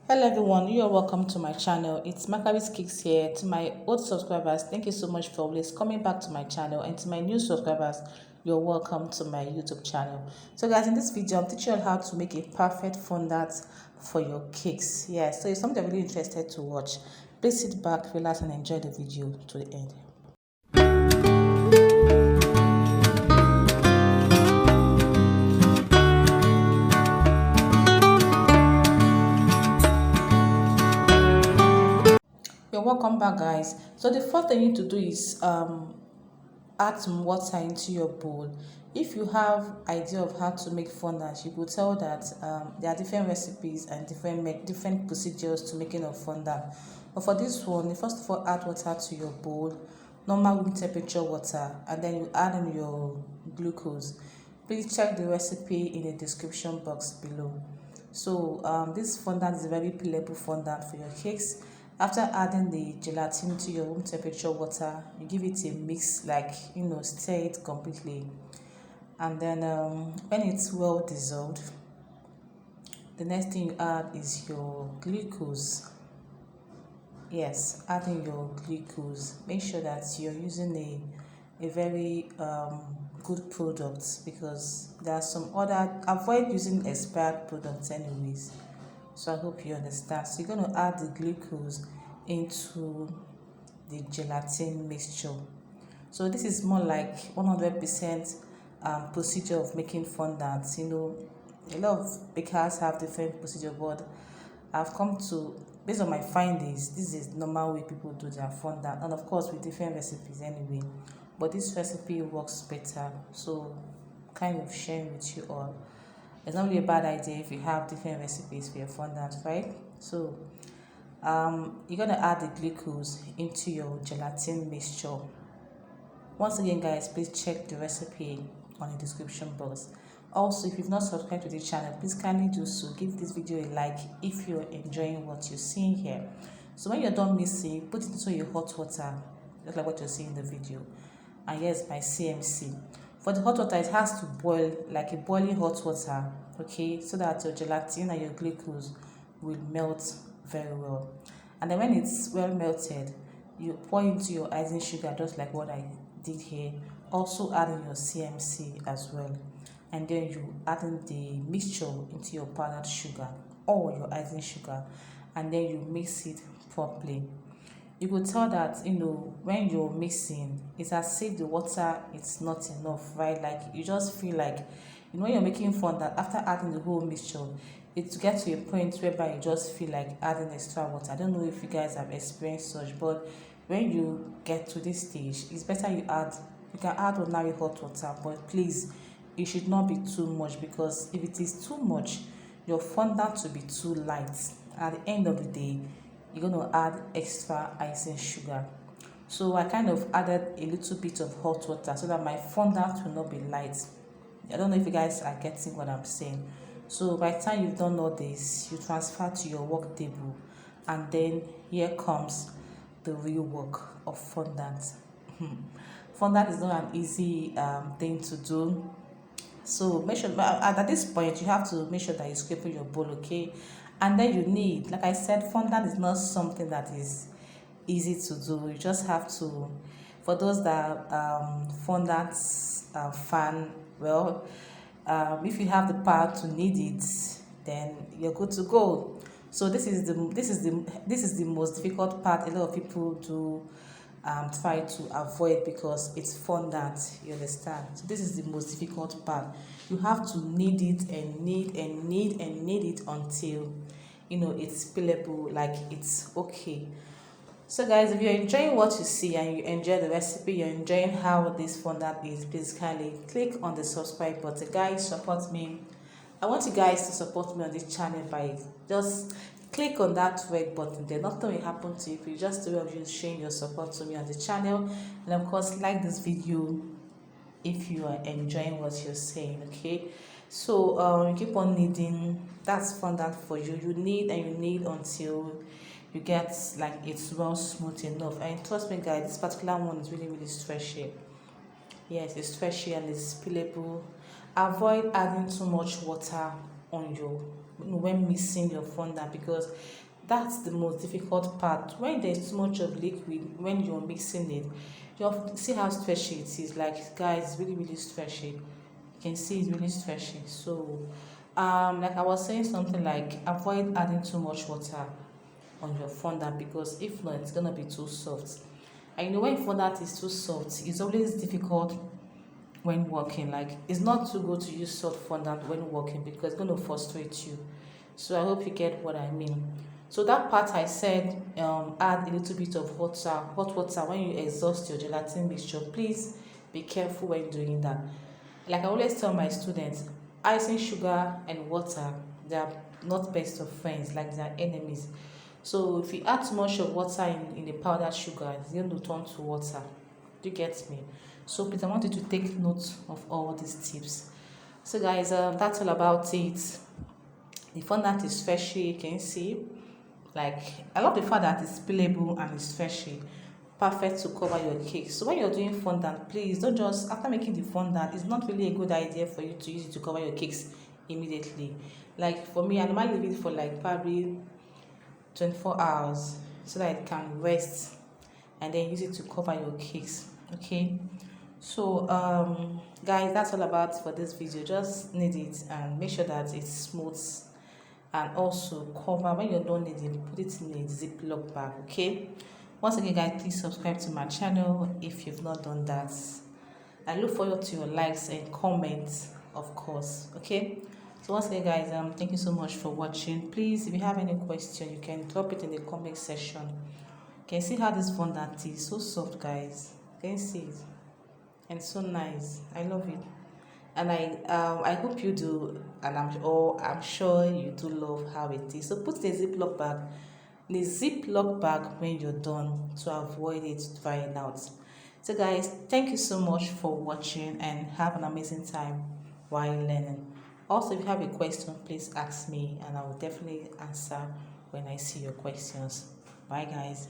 Hello everyone, you're welcome to my channel. It's Macaris Kicks here. To my old subscribers, thank you so much for always coming back to my channel, and to my new subscribers, you're welcome to my YouTube channel. So guys, in this video I'm teaching you how to make a perfect fondant for your cakes. Yeah, so if something you're really interested to watch, please sit back, relax and enjoy the video to the end. You're welcome back, guys. So the first thing you need to do is add some water into your bowl. If you have idea of how to make fondant, you could tell that there are different recipes and different procedures to making of fondant. But for this one, you first of all add water to your bowl, normal room temperature water, and then you add in your glucose. Please check the recipe in the description box below. So this fondant is a very pillable fondant for your cakes. After adding the gelatin to your room temperature water, you give it a mix, like stir it completely. And then when it's well dissolved, the next thing you add is your glucose. Yes, adding your glucose. Make sure that you're using a very good product, because there are some other, avoid using expired products anyways. So I hope you understand. So you're going to add the glucose into the gelatin mixture. So this is more like 100% procedure of making fondant. A lot of bakers have different procedure, but I've come to, based on my findings, this is normal way people do their fondant, and of course with different recipes anyway. But this recipe works better, so kind of sharing with you all. It's not really a bad idea if you have different recipes for your fondant, right? So you're gonna add the glucose into your gelatin mixture. Once again, guys, please check the recipe on the description box. Also, if you've not subscribed to the channel, please kindly do so. Give this video a like if you're enjoying what you're seeing here. So when you're done mixing, put it into your hot water, just like what you're seeing in the video. And here's my CMC. For the hot water, it has to boil like a boiling hot water, okay, so that your gelatin and your glucose will melt very well. And then when it's well melted, you pour into your icing sugar, just like what I did here. Also adding your CMC as well, and then you add in the mixture into your powdered sugar or your icing sugar, and then you mix it properly. You could tell that when you're mixing, it's as if the water is not enough, right? Like you just feel like when you're making fondant, after adding the whole mixture, it gets to a point whereby you just feel like adding extra water. I don't know if you guys have experienced such, but when you get to this stage, it's better you can add ordinary hot water, but please, it should not be too much, because if it is too much, your fondant will be too light. At the end of the day, you're going to add extra icing sugar. So I kind of added a little bit of hot water so that my fondant will not be light. I don't know if you guys are getting what I'm saying. So by the time you've done all this, you transfer to your work table, and then here comes the real work of fondant. Fondant is not an easy thing to do. So make sure at this point you have to make sure that you scrape your bowl, okay? And then you need, like I said, fondant is not something that is easy to do. You just have to, for those that fondant fan, well, if you have the power to knead it, then you're good to go. So this is the most difficult part. A lot of people do try to avoid, because it's fondant, you understand. So this is the most difficult part. You have to knead it and knead and knead and knead it until it's peelable, like it's okay. So guys, if you're enjoying what you see and you enjoy the recipe, you're enjoying how this fondant is, please kindly click on the subscribe button. Guys, support me. I want you guys to support me on this channel by just click on that red button. Then nothing will happen to you if you just do of you showing your support to me on the channel. And of course, like this video if you are enjoying what you're saying, okay? So you keep on kneading. That's fondant for you. You knead and you knead until you get like it's well smooth enough. And trust me guys, this particular one is really stretchy. Yes, it's stretchy and it's peelable. Avoid adding too much water on your when mixing your fondant, because that's the most difficult part. When there's too much of liquid when you're mixing it, you have to see how stretchy it is. Like guys, it's really really stretchy. You can see it's really stretchy. So like I was saying, something like avoid adding too much water on your fondant, because if not it's gonna be too soft. And you know, when fondant is too soft, it's always difficult when working. Like it's not too good to use soft fondant when working because it's going to frustrate you. So I hope you get what I mean. So that part I said, add a little bit of hot water when you exhaust your gelatin mixture. Please be careful when doing that. Like I always tell my students, icing sugar and water, they are not best of friends, like they are enemies. So if you add too much of water in the powdered sugar, it's going to turn to water. Do you get me? So please, I want you to take note of all these tips. So guys, that's all about it. The fondant is freshy, you can see. Like I love the fact that it's peelable and it's freshy, perfect to cover your cake. So when you're doing fondant, please don't just after making the fondant. It's not really a good idea for you to use it to cover your cakes immediately. Like for me, I normally leave it for like probably 24 hours so that it can rest, and then use it to cover your cakes. Okay, so guys, that's all about for this video. Just knead it and make sure that it's smooth, and also cover when you're done kneading, put it in a ziploc bag. Okay, once again guys, please subscribe to my channel if you've not done that. I look forward to your likes and comments, of course. Okay, so once again guys, thank you so much for watching. Please, if you have any question, you can drop it in the comment section. You can see how this fondant is so soft, guys. You can see it, and so nice. I love it, and I hope you do, and I'm sure you do love how it is. So put the ziploc bag in a ziploc bag when you're done to avoid it drying out. So guys, thank you so much for watching and have an amazing time while learning. Also, if you have a question, please ask me and I will definitely answer when I see your questions. Bye guys.